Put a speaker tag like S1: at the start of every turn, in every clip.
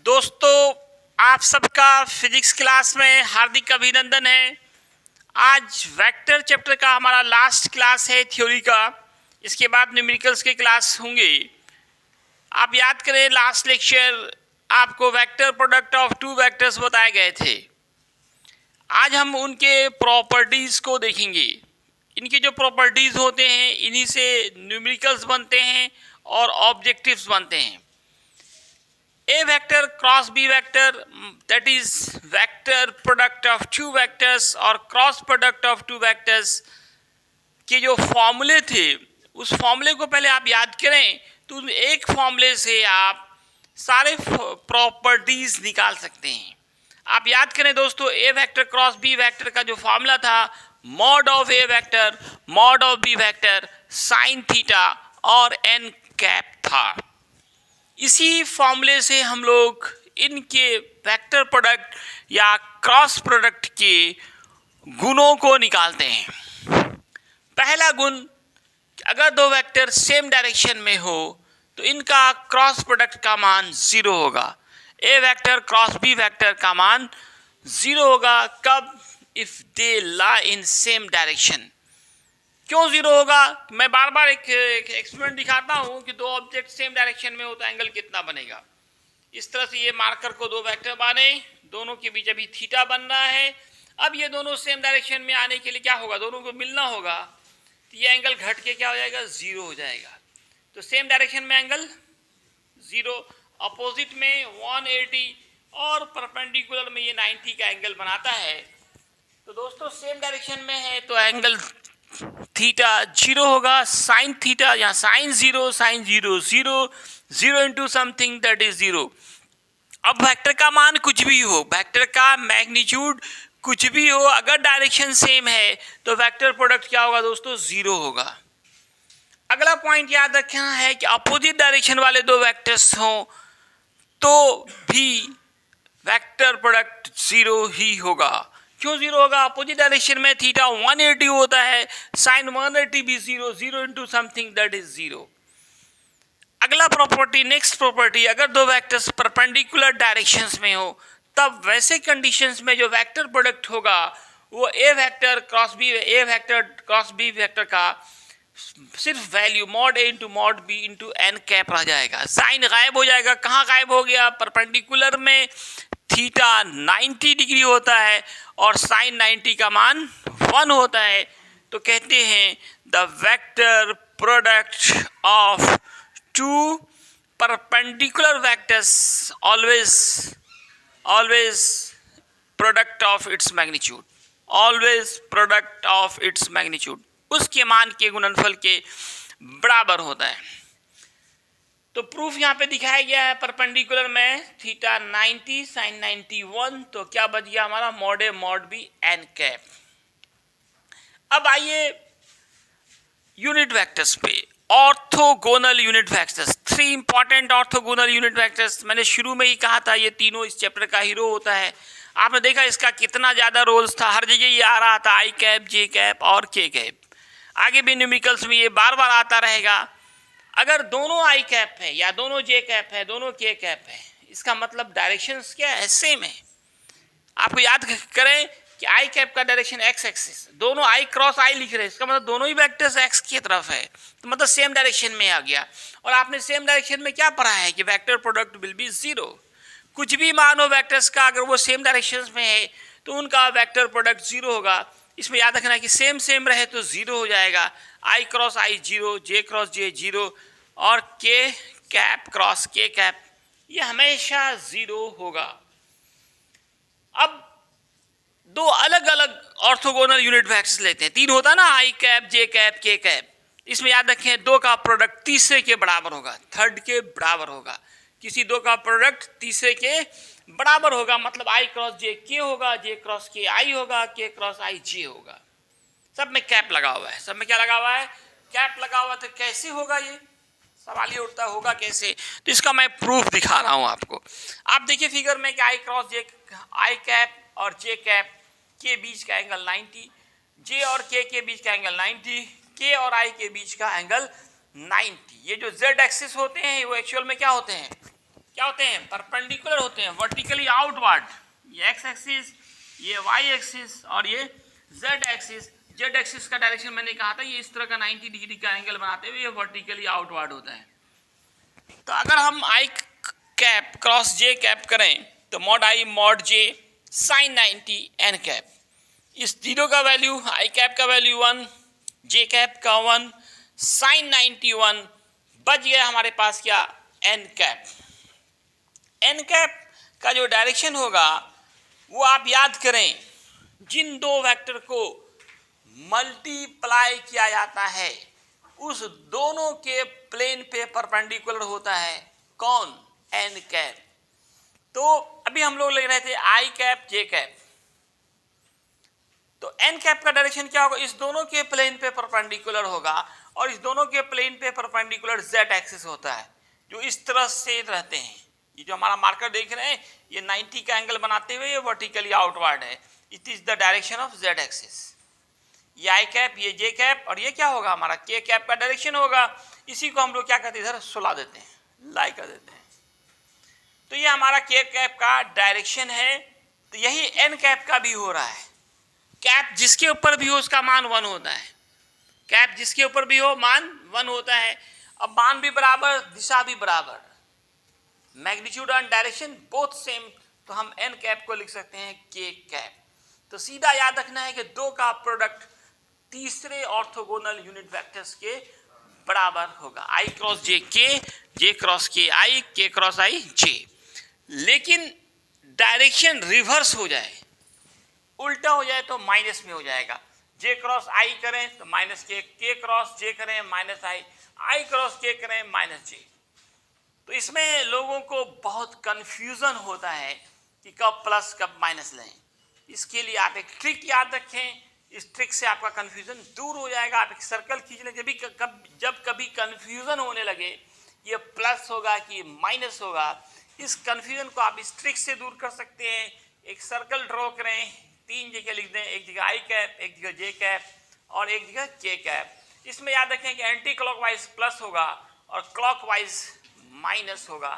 S1: दोस्तों, आप सबका फिजिक्स क्लास में हार्दिक अभिनंदन है। आज वेक्टर चैप्टर का हमारा लास्ट क्लास है थ्योरी का। इसके बाद न्यूमेरिकल्स के क्लास होंगे। आप याद करें, लास्ट लेक्चर आपको vector product of two vectors बताए गए थे। आज हम उनके प्रॉपर्टीज़ को देखेंगे। इनके जो प्रॉपर्टीज़ होते हैं, इन्हीं से न्यूमेरिकल्स बनते हैं और ऑब्जेक्टिव्स बनते हैं। A vector cross B vector, that is vector product of two vectors और cross product of two vectors के जो फॉर्मूले थे, उस फॉर्मूले को पहले आप याद करें तो एक फॉर्मूले से आप सारे प्रॉपर्टीज निकाल सकते हैं। आप याद करें दोस्तों, A vector cross B vector का जो फॉर्मूला था, mod of A vector mod of B vector sine theta और n कैप था। इसी फॉर्मूले से हम लोग इनके वेक्टर प्रोडक्ट या क्रॉस प्रोडक्ट के गुणों को निकालते हैं। पहला गुण, अगर दो वेक्टर सेम डायरेक्शन में हो तो इनका क्रॉस प्रोडक्ट का मान 0 होगा। A vector cross B vector का मान 0 होगा। कब? If they lie in same direction. क्यों 0 होगा? मैं बार बार एक एक्सपेरिमेंट दिखाता हूँ कि दो ऑब्जेक्ट सेम डायरेक्शन में हो तो एंगल कितना बनेगा। इस तरह से ये मार्कर को दो वेक्टर माने, दोनों के बीच अभी थीटा बन रहा है। अब ये दोनों सेम डायरेक्शन में आने के लिए क्या होगा? दोनों को मिलना होगा, तो ये एंगल घट के क्या हो जाएगा? 0 हो जाएगा। तो सेम डायरेक्शन में एंगल 0, अपोजिट में 180 और परपेंडिकुलर में ये 90 का एंगल बनाता है। तो दोस्तों, सेम डायरेक्शन में है तो एंगल थीटा 0 होगा। साइन थीटा, यहाँ sine 0 sine 0 0 0 into something that is 0। अब वेक्टर का मान कुछ भी हो, वेक्टर का मैग्नीट्यूड कुछ भी हो, अगर डायरेक्शन सेम है तो वेक्टर प्रोडक्ट क्या होगा दोस्तों? 0 होगा। अगला पॉइंट याद रखना है कि अपोजिट डायरेक्शन वाले दो वेक्टर्स हों तो भी वेक्टर प्रोडक्ट 0 ही होगा। क्यों 0 होगा? अपोजिट डायरेक्शन में थीटा 180 होता है, साइन 180 भी 0 0 इंटू समथिंग दैट इज 0। अगला प्रॉपर्टी, नेक्स्ट प्रॉपर्टी, अगर दो वेक्टर्स परपेंडिकुलर डायरेक्शंस में हो तब वैसे कंडीशंस में जो वेक्टर प्रोडक्ट होगा वो A vector cross B vector का सिर्फ value mod A into mod B into N cap रह जाएगा। साइन गायब हो जाएगा। कहाँ गायब हो गया? परपेंडिकुलर में थीटा 90 डिग्री होता है और साइन 90 का मान 1 होता है। तो कहते हैं the vector product of two perpendicular vectors always product of its magnitude, always product of its magnitude, उसके मान के गुणनफल के बराबर होता है। तो प्रूफ यहाँ पे दिखाया गया है। परपेंडिकुलर में थीटा 90 साइन 91, तो क्या बच गया हमारा? Mod A mod B N cap. अब आइए यूनिट वेक्टर्स पे, orthogonal unit vectors. 3 important orthogonal unit vectors. मैंने शुरू में ही कहा था ये तीनों इस चैप्टर का हीरो होता है। आपने देखा इसका कितना ज़्यादा रोल्स था, हर जगह ये आ रहा था, आई कैप, जे कैप और के कैप। आगे भी न्यूमेरिकल्स में ये बार बार आता रहेगा। अगर दोनों आई कैप है या दोनों जे कैप है, दोनों के कैप है, इसका मतलब डायरेक्शंस क्या है? सेम है। आपको याद करें कि आई कैप का डायरेक्शन एक्स एक्सिस, दोनों आई क्रॉस आई लिख रहे हैं, इसका मतलब दोनों ही वेक्टर्स एक्स की तरफ है, तो मतलब सेम डायरेक्शन में आ गया। और आपने सेम डायरेक्शन में क्या पढ़ा है कि वेक्टर प्रोडक्ट विल बी 0। कुछ भी मान हो वेक्टर्स का, अगर वो सेम डायरेक्शन में है तो उनका वेक्टर प्रोडक्ट 0 होगा। इसमें याद रखना है कि सेम रहे तो 0 हो जाएगा। आई क्रॉस आई 0, जे क्रॉस जे 0 और के कैप क्रॉस के कैप, ये हमेशा 0 होगा। अब दो अलग अलग ऑर्थोगोनल यूनिट वेक्टर्स लेते हैं। 3 होता ना, आई cap, J cap, K cap. इसमें याद रखें दो का प्रोडक्ट तीसरे के बराबर होगा, थर्ड के बराबर होगा। किसी दो का प्रोडक्ट तीसरे के बराबर होगा, मतलब आई क्रॉस जे के होगा, जे क्रॉस के आई होगा, के क्रॉस आई जे होगा। सब में कैप लगा हुआ है, सब में क्या लगा हुआ है? कैप लगा हुआ। तो कैसे होगा? ये सवाल ये उठता होगा कैसे। तो इसका मैं प्रूफ दिखा रहा हूं आपको। आप देखिए फिगर में कि आई क्रॉस जे, आई कैप और जे कैप के बीच का एंगल 90, जे और के बीच का एंगल 90, के और आई के बीच का एंगल 90। ये जो जेड एक्सिस होते हैं वो एक्चुअल में क्या होते हैं? क्या होते हैं, परपेंडिकुलर होते हैं, वर्टिकली आउटवर्ड। ये एक्स एक्सिस, ये वाई एक्सिस और ये जेड एक्सिस। जेड एक्सिस का डायरेक्शन मैंने कहा था ये इस तरह का 90 डिग्री का एंगल बनाते हुए ये वर्टिकली आउटवर्ड होता है। तो अगर हम i cap cross J cap करें तो mod i mod j sine 90 n cap, इस जीरो का वैल्यू आई कैप का वैल्यू 1, जे कैप का 1, साइन 91, बच गया हमारे पास क्या, एन कैप। एन कैप का जो डायरेक्शन होगा वो आप याद करें, जिन दो वेक्टर को मल्टीप्लाई किया जाता है उस दोनों के प्लेन पे परपेंडिकुलर होता है, कौन, एन कैप। तो अभी हम लोग ले रहे थे आई कैप जे कैप, तो एन कैप का डायरेक्शन क्या होगा, इस दोनों के प्लेन पे परपेंडिकुलर होगा और इस दोनों के प्लेन पे परपेंडिकुलर जेड एक्सिस होता है जो इस तरह से रहते हैं। ये जो हमारा मार्कर देख रहे हैं ये 90 का एंगल बनाते हुए ये वर्टिकली आउटवर्ड है, it is the direction of Z axis. ये आई कैप, ये जे कैप और ये क्या होगा हमारा के कैप का डायरेक्शन होगा। इसी को हम लोग क्या करते हैं, इधर सुला देते हैं, लाई कर देते हैं। तो ये हमारा के कैप का डायरेक्शन है। तो यही एन कैप का भी हो रहा है। कैप जिसके ऊपर भी हो उसका मान 1 होता है, कैप जिसके ऊपर भी हो मान 1 होता है। अब मान भी बराबर, दिशा भी बराबर, magnitude and direction both same, तो हम एन कैप को लिख सकते हैं के कैप। तो सीधा याद रखना है कि दो का प्रोडक्ट तीसरे ऑर्थोगोनल यूनिट वेक्टर्स के बराबर होगा, आई क्रॉस जे के, जे क्रॉस के क्रॉस आई जे। लेकिन डायरेक्शन रिवर्स हो जाए, उल्टा हो जाए तो माइनस में हो जाएगा। जे क्रॉस आई करें तो माइनस के क्रॉस जे करें माइनस आई क्रॉस के करें माइनस जे। तो इसमें लोगों को बहुत कंफ्यूजन होता है कि कब प्लस कब माइनस लें। इसके लिए आप एक ट्रिक याद रखें, इस ट्रिक से आपका कंफ्यूजन दूर हो जाएगा। आप एक सर्कल खींच लें, जब कभी कंफ्यूजन होने लगे ये प्लस होगा कि माइनस होगा, इस कंफ्यूजन को आप इस ट्रिक से दूर कर सकते हैं। एक सर्कल ड्रॉ करें, 3 जगह लिख दें, एक जगह आई कैप, एक जगह जे कैप और एक जगह के कैप। इसमें याद रखें कि एंटी क्लॉकवाइज प्लस होगा और क्लॉकवाइज माइनस होगा।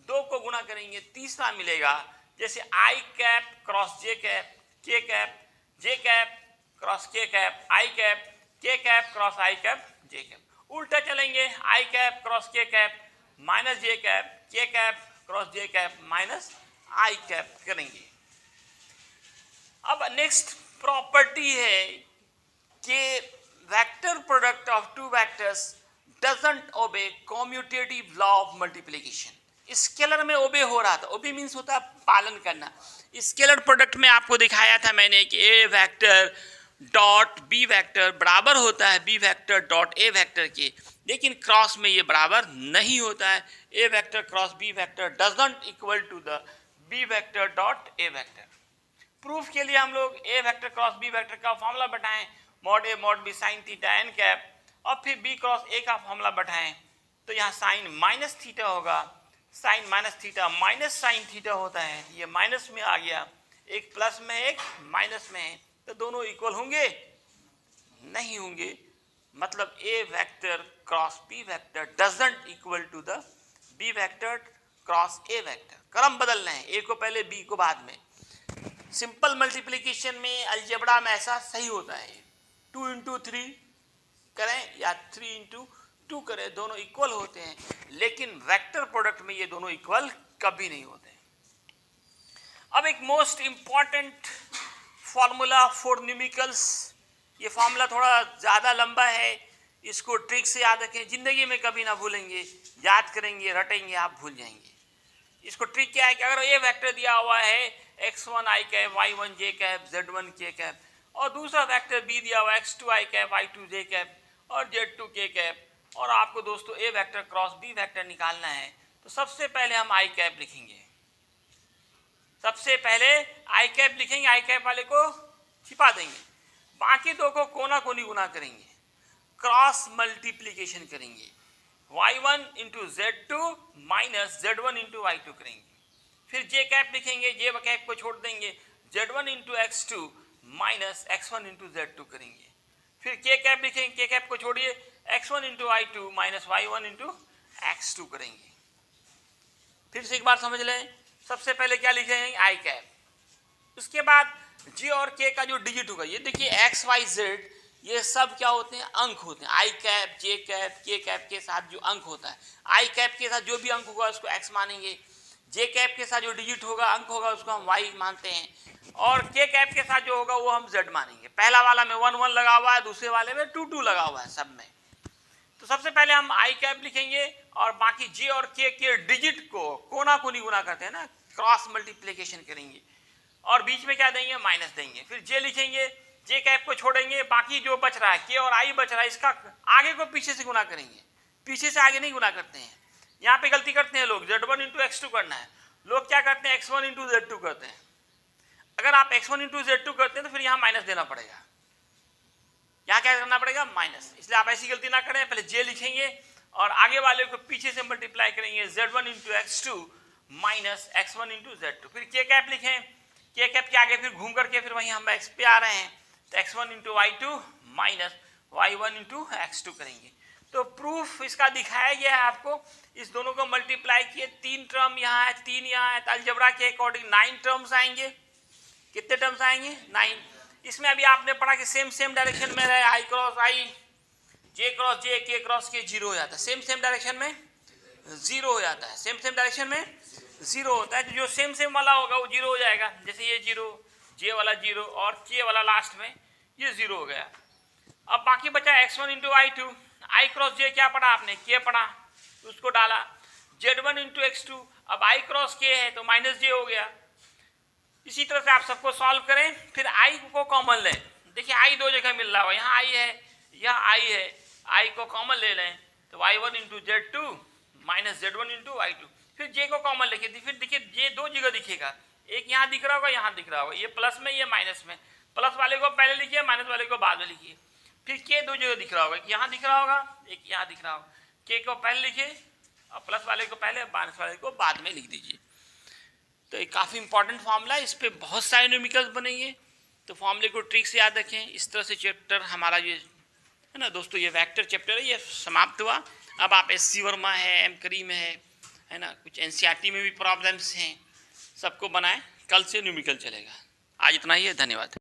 S1: 2 को गुणा करेंगे तीसरा मिलेगा, जैसे I cap cross J cap, K cap, J cap cross K cap, I cap, K cap cross I cap, J cap. उल्टा चलेंगे, I cap cross K cap minus J cap, K cap cross J cap minus I cap करेंगे। अब next property है कि vector product of two vectors doesn't obey commutative law of multiplication. Scalar में obey हो रहा था, ओबे means होता है पालन करना। स्केलर प्रोडक्ट में आपको दिखाया था मैंने कि A vector dot B vector बराबर होता है B vector dot A vector के, लेकिन क्रॉस में ये बराबर नहीं होता है। A vector cross B vector doesn't equal to the B vector dot A vector. Proof के लिए हम लोग A vector cross B vector का फॉर्मूला बैठाएं, mod A mod B sine theta n cap, और फिर बी क्रॉस ए का formula बैठाएं तो यहाँ साइन माइनस थीटा होगा, sine minus theta minus sine theta होता है, ये माइनस में आ गया, एक प्लस में एक माइनस में है, तो दोनों इक्वल होंगे नहीं होंगे। मतलब A vector cross B vector doesn't equal to the B vector cross A vector. क्रम बदलना है, ए को पहले बी को बाद में। सिंपल मल्टीप्लिकेशन में अलजेब्रा में ऐसा सही होता है, 2 इंटू 3 करें या 3 इंटू 2 करें, दोनों इक्वल होते हैं, लेकिन वेक्टर प्रोडक्ट में ये दोनों इक्वल कभी नहीं होते। अब एक most important formula for numericals, ये फॉर्मूला थोड़ा ज़्यादा लंबा है, इसको ट्रिक से याद रखें, ज़िंदगी में कभी ना भूलेंगे, याद करेंगे रटेंगे आप भूल जाएंगे। इसको ट्रिक क्या है कि अगर ये वेक्टर दिया हुआ है x1 i cap, y1 j cap, z1 k cap, और दूसरा वेक्टर b दिया हुआ है x2 i cap, y2 j cap और z2 k कैप, और आपको दोस्तों a vector cross b vector निकालना है, तो सबसे पहले हम i कैप लिखेंगे। सबसे पहले i कैप लिखेंगे, i कैप वाले को छिपा देंगे, बाकी दो को कोना कोनी गुना करेंगे, क्रॉस मल्टीप्लीकेशन करेंगे, y1 into z2 minus z1 into y2 करेंगे। फिर j कैप लिखेंगे, j कैप को छोड़ देंगे, z1 into x2 minus x1 into z2 करेंगे। फिर k कैप लिखेंगे, k कैप को छोड़िए, x1 into y2 minus y1 into x2 करेंगे। फिर से एक बार समझ लें, सबसे पहले क्या लिखेंगे, आई कैप। उसके बाद जे और के का जो डिजिट होगा, ये देखिए एक्स वाई जेड ये सब क्या होते हैं, अंक होते हैं। आई cap, J cap, K cap के साथ जो अंक होता है, आई कैप के साथ जो भी अंक होगा उसको एक्स मानेंगे, जे कैप के साथ जो डिजिट होगा, अंक होगा, उसको हम वाई मानते हैं, और के कैप के साथ जो होगा वो हम जेड मानेंगे। पहला वाला में 1 1 लगा हुआ है, दूसरे वाले में 2 2 लगा हुआ है सब में। तो सबसे पहले हम आई कैप लिखेंगे और बाकी जे और के डिजिट को कोना कोनी गुना करते हैं ना, क्रॉस मल्टीप्लिकेशन करेंगे और बीच में क्या देंगे, माइनस देंगे। फिर जे लिखेंगे, जे कैप को छोड़ेंगे, बाकी जो बच रहा है के और आई बच रहा है, इसका आगे को पीछे से गुना करेंगे, पीछे से आगे नहीं गुना करते हैं। यहाँ पे गलती करते हैं लोग, z1 इंटू x2 करना है, लोग क्या करते हैं x1 इंटू z2 करते हैं। अगर आप x1 इंटू z2 करते हैं तो फिर यहाँ माइनस देना पड़ेगा, यहाँ क्या करना पड़ेगा, माइनस। इसलिए आप ऐसी गलती ना करें, पहले जे लिखेंगे और आगे वाले को पीछे से मल्टीप्लाई करेंगे, z1 into x2 minus x1 into z2। फिर के कैप लिखें, के कैप के आगे फिर घूम करके फिर वहीं हम x पे आ रहे हैं, तो x1 into y2 minus y1 into x2 करेंगे। तो प्रूफ इसका दिखाया गया है आपको, इस दोनों को मल्टीप्लाई किए, 3 टर्म यहाँ है, 3 यहाँ है, तो अलजेब्रा के अकॉर्डिंग 9 टर्म्स आएंगे। कितने टर्म्स आएंगे, 9। इसमें अभी आपने पढ़ा कि सेम डायरेक्शन में रहे, आई क्रॉस आई, जे क्रॉस जे, के क्रॉस के, जीरो हो जाता है। सेम डायरेक्शन में जीरो हो जाता है, सेम डायरेक्शन में जीरो होता है। तो जो सेम वाला होगा वो जीरो हो जाएगा, जैसे ये जीरो, जे वाला जीरो और के वाला लास्ट में ये जीरो हो गया। अब बाकी बचा x1 इंटू y2, आई क्रॉस जे क्या पढ़ा आपने, के पढ़ा, उसको डाला, z1 इंटू x2, अब आई क्रॉस के है तो माइनस जे हो गया। इसी तरह से आप सबको सॉल्व करें, फिर आई को कॉमन लें। देखिए आई दो जगह मिल रहा है, यहाँ आई है, यहाँ आई है, आई को कॉमन ले लें तो y1 into z2 minus z1 into y2। फिर जे को कॉमन लेके, फिर देखिए जे दो जगह दिखेगा, एक यहाँ दिख रहा होगा, यहाँ दिख रहा होगा, ये प्लस में ये माइनस में, प्लस वाले को पहले लिखिए, माइनस वाले को बाद में लिखिए। फिर के दो जगह दिख रहा होगा, एक यहाँ दिख रहा होगा, एक यहाँ दिख रहा होगा, के को पहले लिखिए और प्लस वाले को पहले, माइनस वाले को बाद में लिख दीजिए। तो ये काफ़ी इंपॉर्टेंट फॉर्मूला है, इस पर बहुत सारे न्यूमेरिकल्स बनेंगे, तो फॉर्मूले को ट्रिक से याद रखें। इस तरह से चैप्टर हमारा ये है ना दोस्तों, ये वेक्टर चैप्टर है, ये समाप्त हुआ। अब आप SC वर्मा है, एम करीम है ना, कुछ NCERT में भी प्रॉब्लम्स हैं, सबको बनाएं, कल से न्यूमेरिकल चलेगा। आज इतना ही है, धन्यवाद।